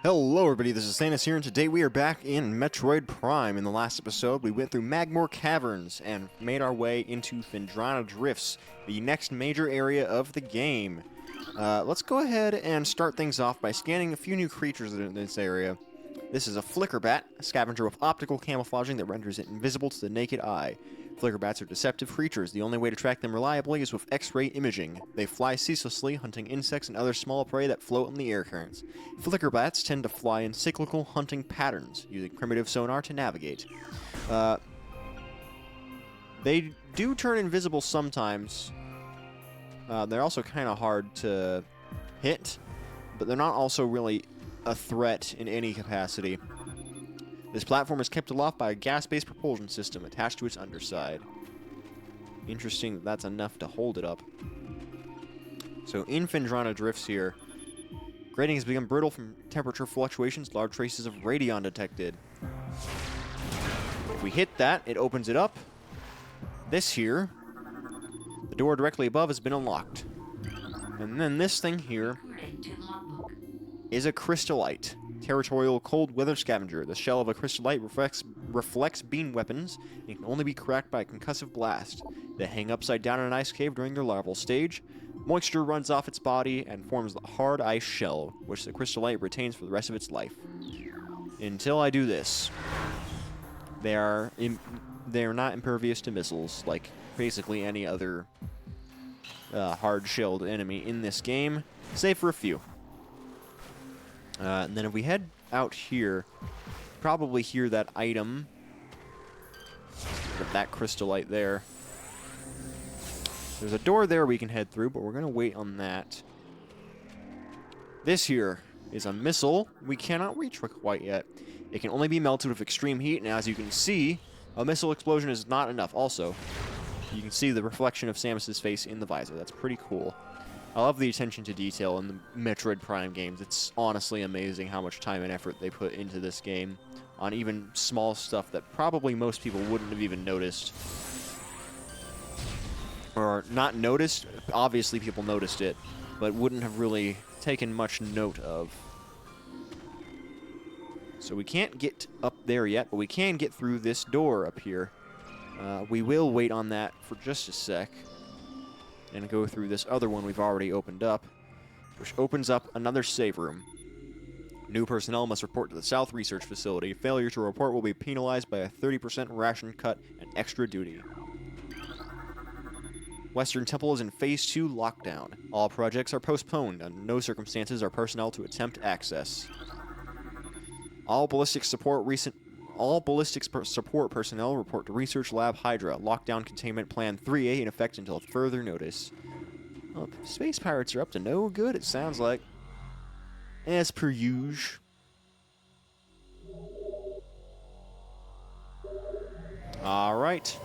Hello everybody, this is Thannus here, and today we are back in Metroid Prime. In the last episode, we went through Magmoor Caverns and made our way into Phendrana Drifts, the next major area of the game. Let's go ahead and start things off by scanning a few new creatures in this area. This is a Flickerbat, a scavenger with optical camouflaging that renders it invisible to the naked eye. Flickerbats are deceptive creatures. The only way to track them reliably is with X-ray imaging. They fly ceaselessly, hunting insects and other small prey that float in the air currents. Flickerbats tend to fly in cyclical hunting patterns, using primitive sonar to navigate. They do turn invisible sometimes. They're also kind of hard to hit, but they're not also really a threat in any capacity. This platform is kept aloft by a gas-based propulsion system attached to its underside. Interesting that that's enough to hold it up. So in Phendrana Drifts here, grading has become brittle from temperature fluctuations, large traces of radion detected. If we hit that, it opens it up. This here, the door directly above has been unlocked. And then this thing here is a crystallite. Territorial cold weather scavenger. The shell of a crystallite reflects beam weapons and can only be cracked by a concussive blast. They hang upside down in an ice cave during their larval stage. Moisture runs off its body and forms the hard ice shell, which the crystallite retains for the rest of its life. Until I do this, they are not impervious to missiles, like basically any other hard-shelled enemy in this game, save for a few. And then if we head out here, probably hear that item, that crystallite there. There's a door there we can head through, but we're going to wait on that. This here is a missile we cannot reach quite yet. It can only be melted with extreme heat, and as you can see, a missile explosion is not enough. Also, you can see the reflection of Samus's face in the visor. That's pretty cool. I love the attention to detail in the Metroid Prime games. It's honestly amazing how much time and effort they put into this game on even small stuff that probably most people wouldn't have even noticed. Or not noticed. Obviously people noticed it, but wouldn't have really taken much note of. So we can't get up there yet, but we can get through this door up here. We will wait on that for just a sec and go through this other one we've already opened up, which opens up another save room. New personnel must report to the South Research Facility. Failure to report will be penalized by a 30% ration cut and extra duty. Western Temple is in Phase 2 lockdown. All projects are postponed. Under no circumstances are personnel to attempt access. All ballistics support personnel report to Research Lab Hydra. Lockdown Containment Plan 3A in effect until further notice. Well, space pirates are up to no good, it sounds like. As per usual. Alright.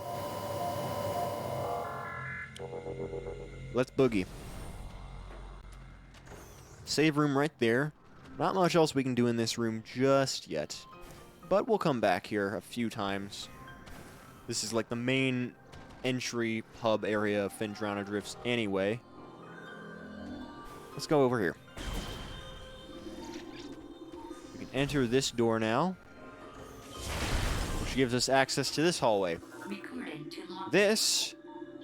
Let's boogie. Save room right there. Not much else we can do in this room just yet. But we'll come back here a few times. This is like the main entry pub area of Phendrana Drifts anyway. Let's go over here. We can enter this door now, which gives us access to this hallway. This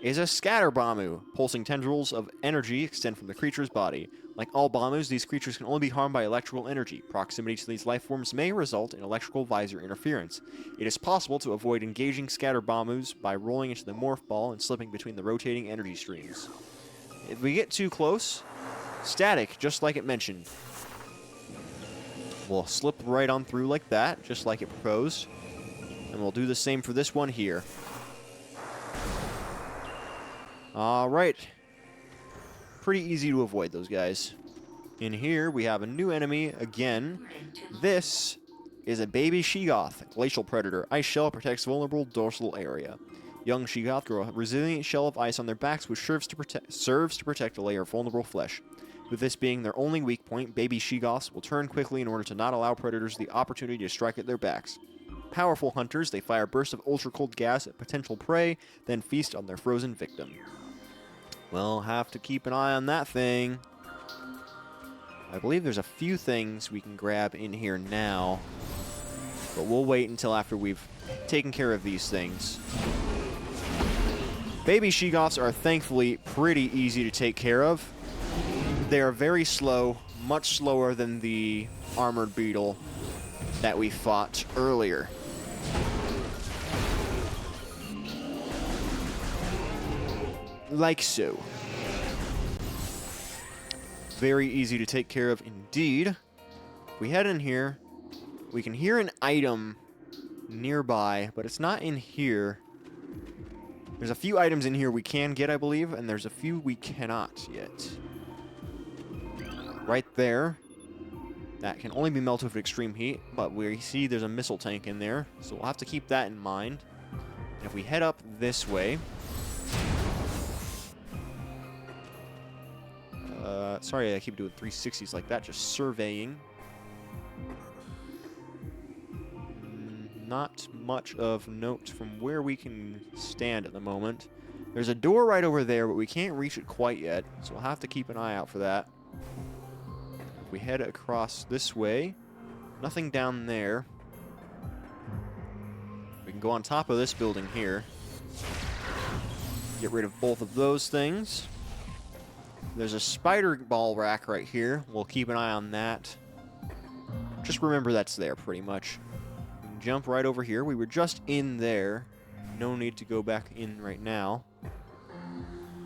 is a Scatterbamu. Pulsing tendrils of energy extend from the creature's body. Like all Bamus, these creatures can only be harmed by electrical energy. Proximity to these life forms may result in electrical visor interference. It is possible to avoid engaging Scatterbamus by rolling into the morph ball and slipping between the rotating energy streams. If we get too close, static, just like it mentioned. We'll slip right on through like that, just like it proposed. And we'll do the same for this one here. Alright. Pretty easy to avoid those guys. In here, we have a new enemy again. This is a baby Sheegoth, a glacial predator. Ice shell protects vulnerable dorsal area. Young Sheegoth grow a resilient shell of ice on their backs, which serves to protect a layer of vulnerable flesh. With this being their only weak point, baby Sheegoths will turn quickly in order to not allow predators the opportunity to strike at their backs. Powerful hunters, they fire bursts of ultra-cold gas at potential prey, then feast on their frozen victim. We'll have to keep an eye on that thing. I believe there's a few things we can grab in here now, but we'll wait until after we've taken care of these things. Baby Sheegoths are thankfully pretty easy to take care of. They are very slow, much slower than the armored beetle that we fought earlier. Like so. Very easy to take care of indeed. If we head in here, we can hear an item nearby, but it's not in here. There's a few items in here we can get, I believe, and there's a few we cannot yet. Right there. That can only be melted with extreme heat, but we see there's a missile tank in there, so we'll have to keep that in mind. And if we head up this way... sorry I keep doing 360s like that, just surveying. Not much of note from where we can stand at the moment. There's a door right over there, but we can't reach it quite yet, so we'll have to keep an eye out for that. If we head across this way, nothing down there. We can go on top of this building here. Get rid of both of those things. There's a spider ball rack right here. We'll keep an eye on that. Just remember that's there, pretty much. We can jump right over here. We were just in there. No need to go back in right now.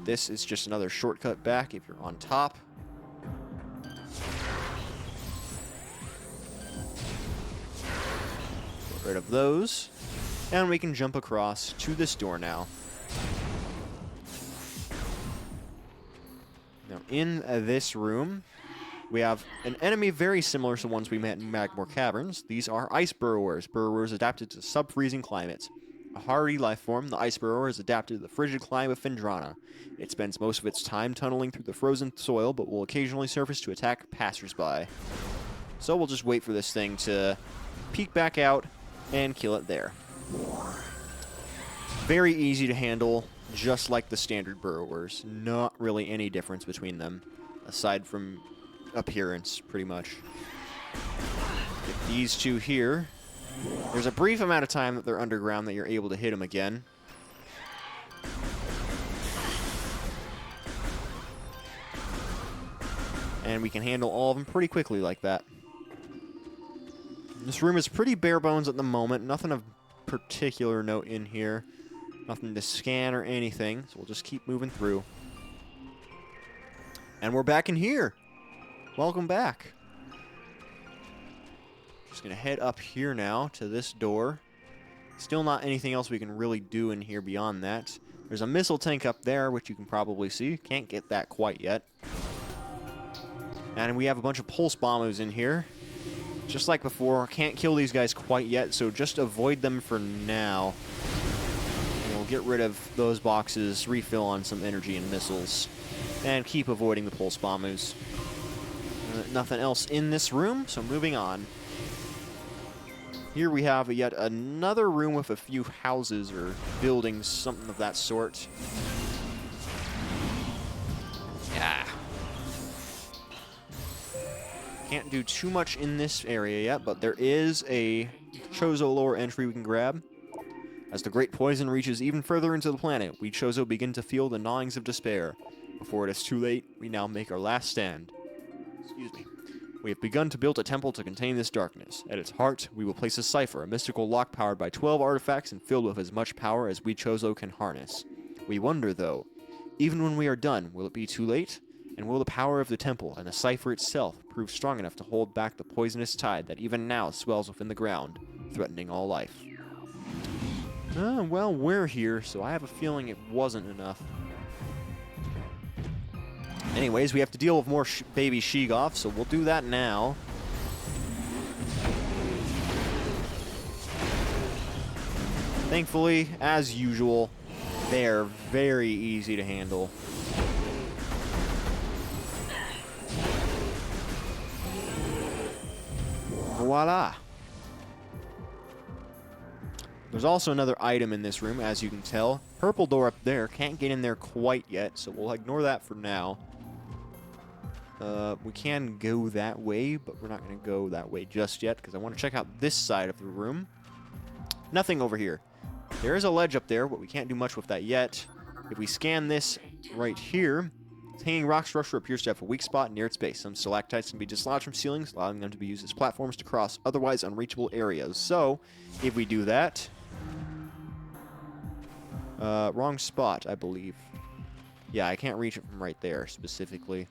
This is just another shortcut back if you're on top. Get rid of those. And we can jump across to this door now. Now, in this room, we have an enemy very similar to the ones we met in Magmore Caverns. These are ice burrowers. Burrowers adapted to sub-freezing climates. A hardy life form, the ice burrower is adapted to the frigid climate of Phendrana. It spends most of its time tunneling through the frozen soil, but will occasionally surface to attack passersby. So we'll just wait for this thing to peek back out and kill it there. Very easy to handle, just like the standard burrowers. Not really any difference between them, aside from appearance, pretty much. Get these two here. There's a brief amount of time that they're underground that you're able to hit them again. And we can handle all of them pretty quickly like that. This room is pretty bare bones at the moment. Nothing of particular note in here. Nothing to scan or anything. So we'll just keep moving through. And we're back in here. Welcome back. Just going to head up here now to this door. Still not anything else we can really do in here beyond that. There's a missile tank up there, which you can probably see. Can't get that quite yet. And we have a bunch of pulse bombers in here. Just like before, can't kill these guys quite yet, so just avoid them for now. And we'll get rid of those boxes, refill on some energy and missiles, and keep avoiding the pulse bombers. Nothing else in this room, so moving on. Here we have yet another room with a few houses or buildings, something of that sort. Yeah. Can't do too much in this area yet, but there is a Chozo lore entry we can grab. As the great poison reaches even further into the planet, we Chozo begin to feel the gnawings of despair. Before it is too late, we now make our last stand. Excuse me. We have begun to build a temple to contain this darkness. At its heart, we will place a cipher, a mystical lock powered by 12 artifacts and filled with as much power as we Chozo can harness. We wonder, though, even when we are done, will it be too late? And will the power of the temple and the cipher itself prove strong enough to hold back the poisonous tide that even now swells within the ground, threatening all life? Well, we're here, so I have a feeling it wasn't enough. Anyways, we have to deal with more baby Sheegoths, so we'll do that now. Thankfully, as usual, they're very easy to handle. Voila! There's also another item in this room, as you can tell. Purple door up there. Can't get in there quite yet, so we'll ignore that for now. We can go that way, but we're not going to go that way just yet because I want to check out this side of the room. Nothing over here. There is a ledge up there, but we can't do much with that yet. If we scan this right here, this hanging rock structure appears to have a weak spot near its base. Some stalactites can be dislodged from ceilings, allowing them to be used as platforms to cross otherwise unreachable areas. So, if we do that... wrong spot, I believe. Yeah, I can't reach it from right there, specifically.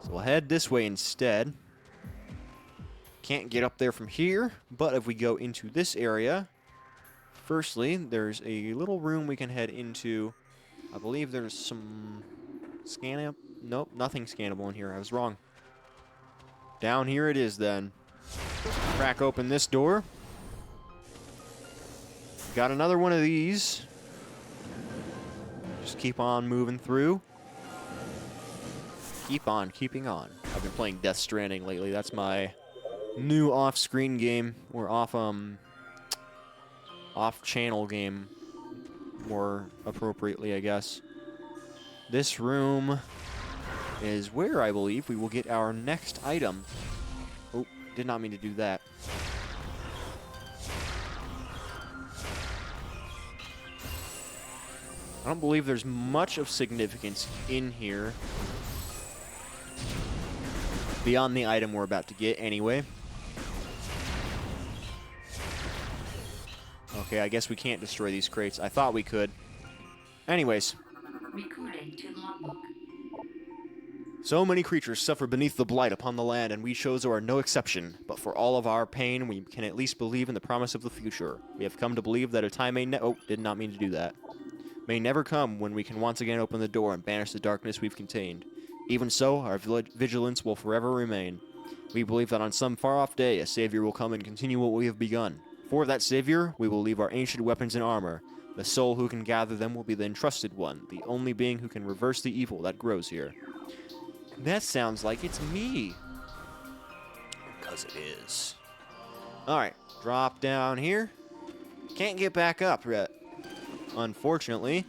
So we'll head this way instead. Can't get up there from here, but if we go into this area... Firstly, there's a little room we can head into. I believe there's some... Scan... Nope, nothing scannable in here. I was wrong. Down here it is, then. Crack open this door. Got another one of these. Just keep on moving through. Keep on keeping on. I've been playing Death Stranding lately. That's my new off-screen game. Or off-channel game. More appropriately, I guess. This room is where I believe we will get our next item. Oh, did not mean to do that. I don't believe there's much of significance in here beyond the item we're about to get anyway. Okay, I guess we can't destroy these crates. I thought we could. Anyways. Recording to logbook. So many creatures suffer beneath the blight upon the land, and we Chozo are no exception. But for all of our pain, we can at least believe in the promise of the future. We have come to believe that a time may oh, did not mean to do that. May never come when we can once again open the door and banish the darkness we've contained. Even so, our vigilance will forever remain. We believe that on some far-off day, a savior will come and continue what we have begun. For that savior, we will leave our ancient weapons and armor. The soul who can gather them will be the entrusted one, the only being who can reverse the evil that grows here. That sounds like it's me. Because it is. Alright, drop down here. Can't get back up yet, unfortunately.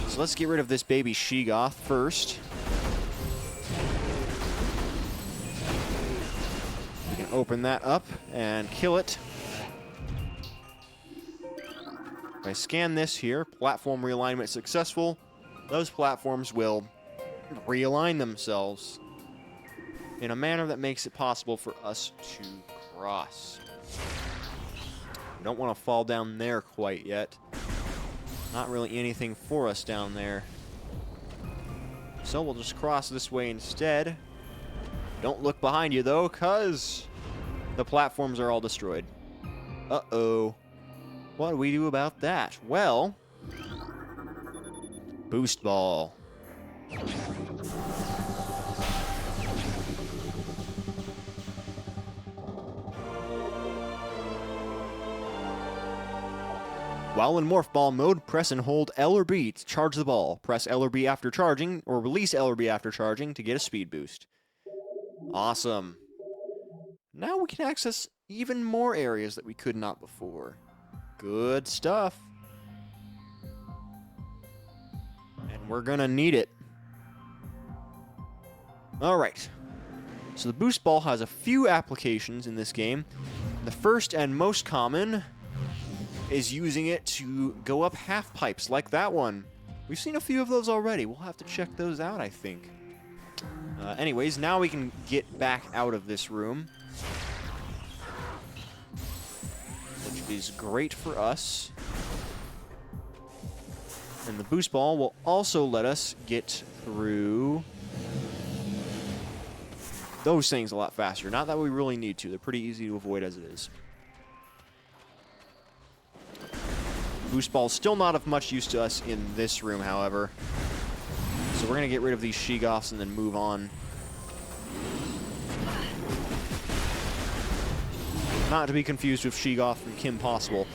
So let's get rid of this baby Sheegoth first. We can open that up and kill it. If I scan this here, platform realignment successful. Those platforms will realign themselves in a manner that makes it possible for us to cross. We don't want to fall down there quite yet. Not really anything for us down there. So we'll just cross this way instead. Don't look behind you, though, because the platforms are all destroyed. Uh-oh. What do we do about that? Well, boost ball. While in Morph Ball mode, press and hold L or B to charge the ball. Press L or B after charging, or release L or B after charging to get a speed boost. Awesome. Now we can access even more areas that we could not before. Good stuff. And we're gonna need it. Alright. So the boost ball has a few applications in this game. The first and most common is using it to go up half pipes like that one. We've seen a few of those already. We'll have to check those out, I think. Anyways, now we can get back out of this room, which is great for us. And the boost ball will also let us get through those things a lot faster. Not that we really need to. They're pretty easy to avoid as it is. Boost ball's still not of much use to us in this room, however. So we're going to get rid of these Sheegoths and then move on. Not to be confused with Sheegoth from Kim Possible.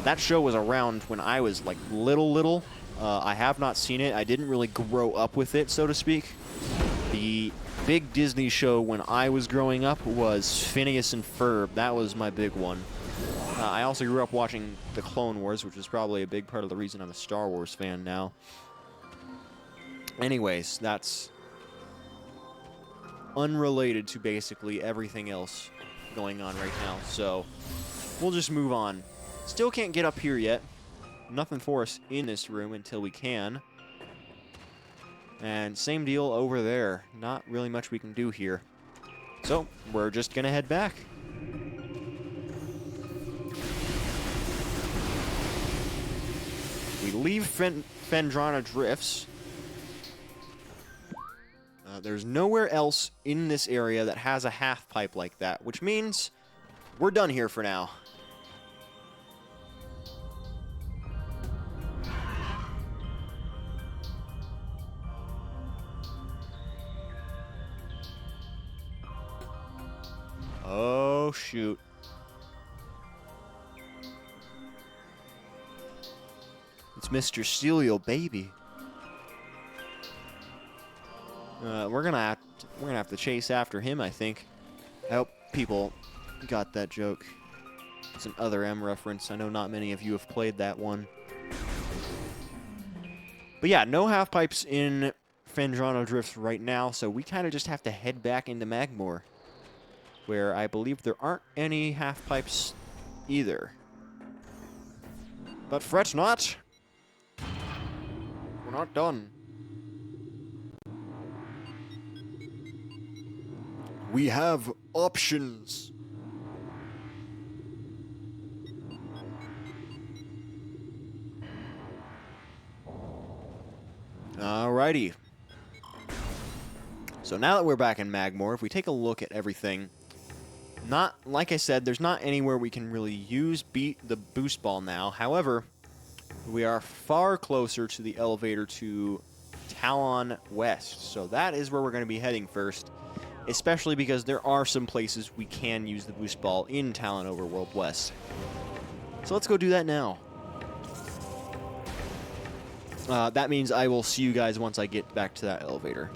That show was around when I was, like, little. I have not seen it. I didn't really grow up with it, so to speak. The big Disney show when I was growing up was Phineas and Ferb. That was my big one. I also grew up watching The Clone Wars, which is probably a big part of the reason I'm a Star Wars fan now. Anyways, that's unrelated to basically everything else going on right now. So we'll just move on. Still can't get up here yet. Nothing for us in this room until we can. And same deal over there. Not really much we can do here. So we're just going to head back. We leave Phendrana Drifts. There's nowhere else in this area that has a half pipe like that, which means we're done here for now. Oh, shoot. It's Mr. Celio, baby. We're gonna have to chase after him, I think. I hope people got that joke. It's an Other M reference. I know not many of you have played that one. But yeah, no half pipes in Phendrana Drifts right now, so we kind of just have to head back into Magmore, where I believe there aren't any half pipes either. But fret not. We're not done. We have options. Alrighty. So now that we're back in Magmore, if we take a look at everything, not, like I said, there's not anywhere we can really use the boost ball now. However, we are far closer to the elevator to Talon West. So that is where we're going to be heading first, especially because there are some places we can use the boost ball in Talon Overworld West. So let's go do that now. That means I will see you guys once I get back to that elevator.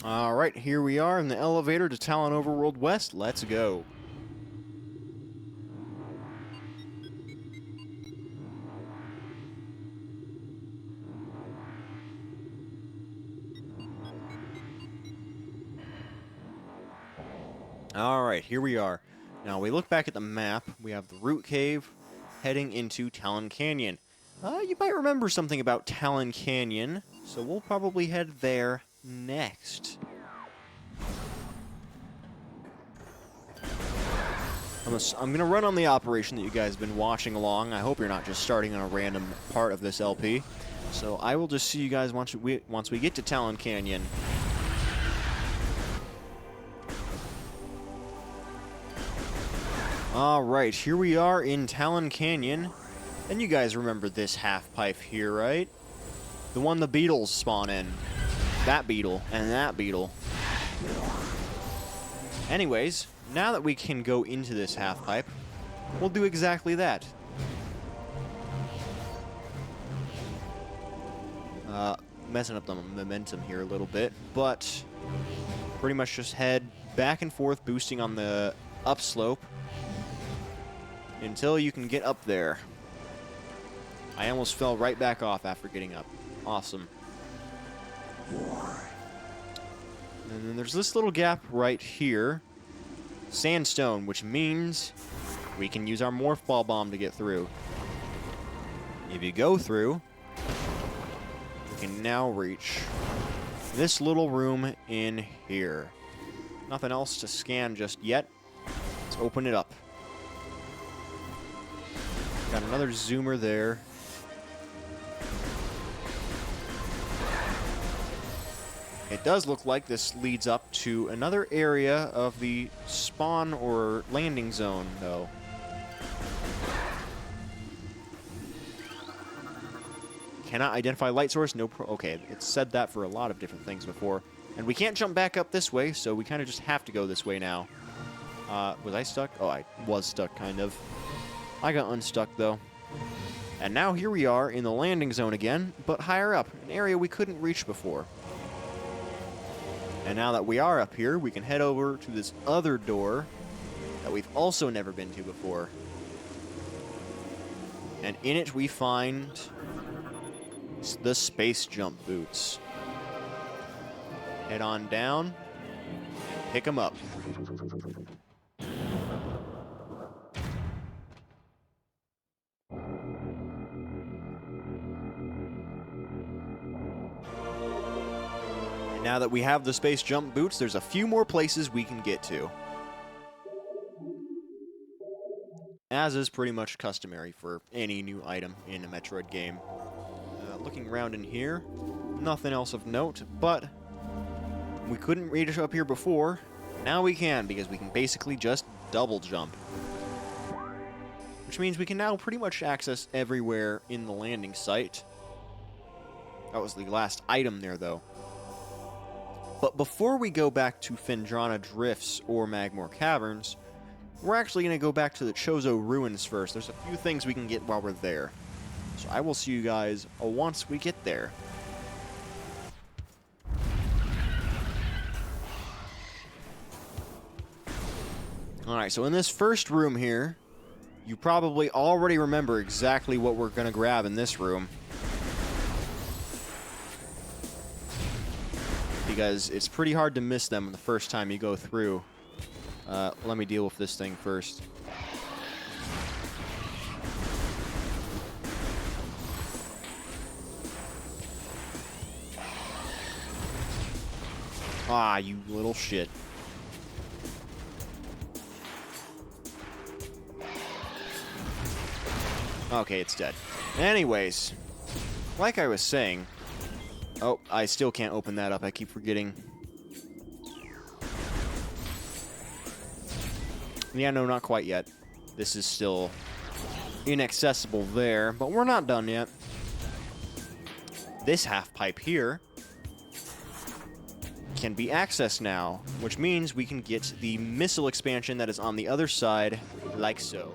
Alright, here we are in the elevator to Talon Overworld West. Let's go. Alright, here we are. Now, we look back at the map. We have the Root Cave heading into Talon Canyon. You might remember something about Talon Canyon, so we'll probably head there next. I'm going to run on the operation that you guys have been watching along. I hope you're not just starting on a random part of this LP. So I will just see you guys once we get to Talon Canyon. Alright, here we are in Talon Canyon. And you guys remember this half pipe here, right? The one the beetles spawn in. That beetle and that beetle. Anyways, now that we can go into this half pipe, we'll do exactly that. Messing up the momentum here a little bit, but pretty much just head back and forth, boosting on the upslope until you can get up there. I almost fell right back off after getting up. Awesome. And then there's this little gap right here. Sandstone, which means we can use our Morph Ball Bomb to get through. If you go through, we can now reach this little room in here. Nothing else to scan just yet. Let's open it up. Got another zoomer there. It does look like this leads up to another area of the spawn or landing zone, though. Cannot identify light source, okay, it's said that for a lot of different things before. And we can't jump back up this way, so we kind of just have to go this way now. Was I stuck? Oh, I was stuck, kind of. I got unstuck, though. And now here we are in the landing zone again, but higher up, an area we couldn't reach before. And now that we are up here, we can head over to this other door that we've also never been to before. And in it we find the space jump boots. Head on down and pick them up. And now that we have the space jump boots, there's a few more places we can get to. As is pretty much customary for any new item in a Metroid game. Looking around in here, nothing else of note, but we couldn't reach up here before. Now we can, because we can basically just double jump. Which means we can now pretty much access everywhere in the landing site. That was the last item there, though. But before we go back to Phendrana Drifts or Magmoor Caverns, we're actually going to go back to the Chozo Ruins first. There's a few things we can get while we're there. So I will see you guys once we get there. Alright, so in this first room here, you probably already remember exactly what we're going to grab in this room. Because it's pretty hard to miss them the first time you go through. Let me deal with this thing first. Ah, you little shit. Okay, it's dead. Anyways, like I was saying... Oh, I still can't open that up. I keep forgetting. Yeah, no, not quite yet. This is still inaccessible there, but we're not done yet. This half pipe here can be accessed now, which means we can get the missile expansion that is on the other side, like so.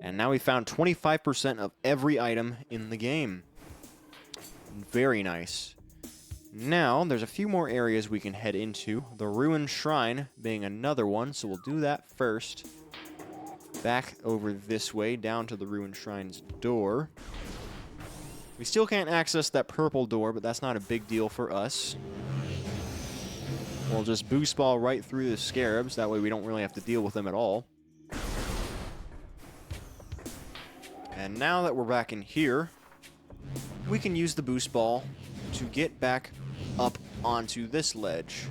And now we found 25% of every item in the game. Very nice. Now, there's a few more areas we can head into. The Ruined Shrine being another one, so we'll do that first. Back over this way, down to the Ruined Shrine's door. We still can't access that purple door, but that's not a big deal for us. We'll just boost ball right through the scarabs, that way we don't really have to deal with them at all. And now that we're back in here, we can use the boost ball to get back up onto this ledge.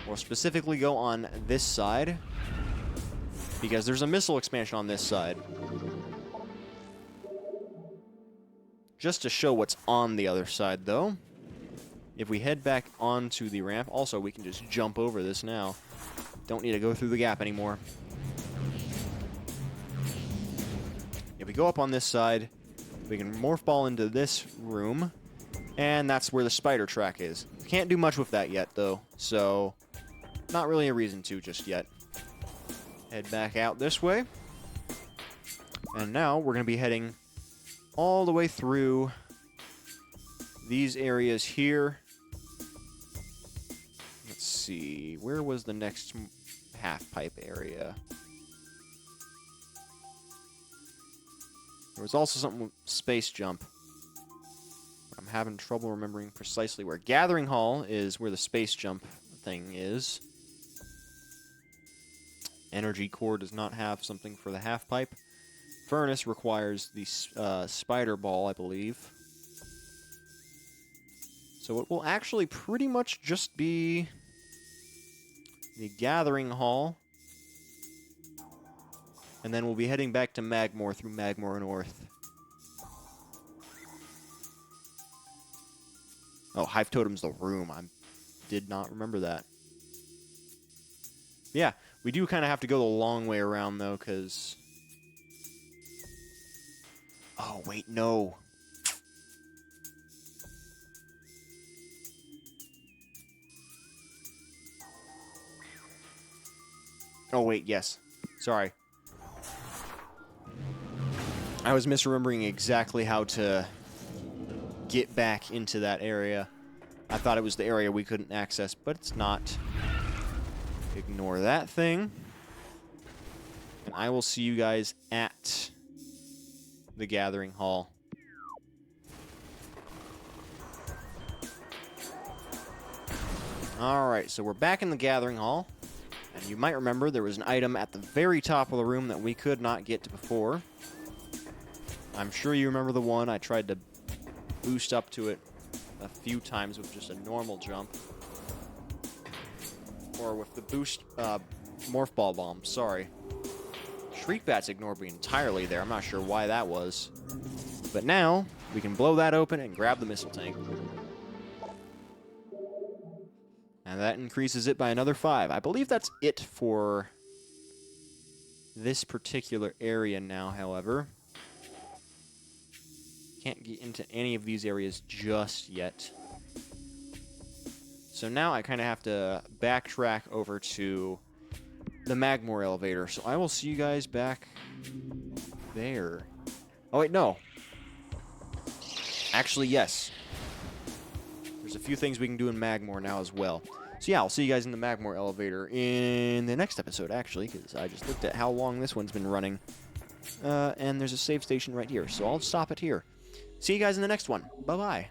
Or specifically go on this side, because there's a missile expansion on this side. Just to show what's on the other side, though, if we head back onto the ramp, also we can just jump over this now. Don't need to go through the gap anymore. If we go up on this side, we can morph ball into this room, and that's where the spider track is. Can't do much with that yet, though, so not really a reason to just yet. Head back out this way. And now we're going to be heading all the way through these areas here. Let's see, where was the next half pipe area? There was also something with space jump. I'm having trouble remembering precisely where. Gathering Hall is where the space jump thing is. Energy core does not have something for the half pipe. Furnace requires the spider ball, I believe. So it will actually pretty much just be the Gathering Hall. And then we'll be heading back to Magmoor through Magmoor North. Oh, Hive Totem's the room. I did not remember that. Yeah, we do kind of have to go the long way around, though, because... Oh, wait, no. Oh, wait, yes. Sorry. I was misremembering exactly how to get back into that area. I thought it was the area we couldn't access, but it's not. Ignore that thing. And I will see you guys at the Gathering Hall. Alright, so we're back in the Gathering Hall. And you might remember there was an item at the very top of the room that we could not get to before. I'm sure you remember the one. I tried to boost up to it a few times with just a normal jump. Or with the boost Morph Ball Bomb, sorry. Shriek Bats ignored me entirely there. I'm not sure why that was. But now, we can blow that open and grab the missile tank. And that increases it by another 5. I believe that's it for this particular area now, however. Can't get into any of these areas just yet. So now I kind of have to backtrack over to the Magmore elevator. So I will see you guys back there. Oh, wait, no. Actually, yes. There's a few things we can do in Magmore now as well. So yeah, I'll see you guys in the Magmore elevator in the next episode, actually, because I just looked at how long this one's been running. And there's a save station right here, so I'll stop it here. See you guys in the next one. Bye-bye.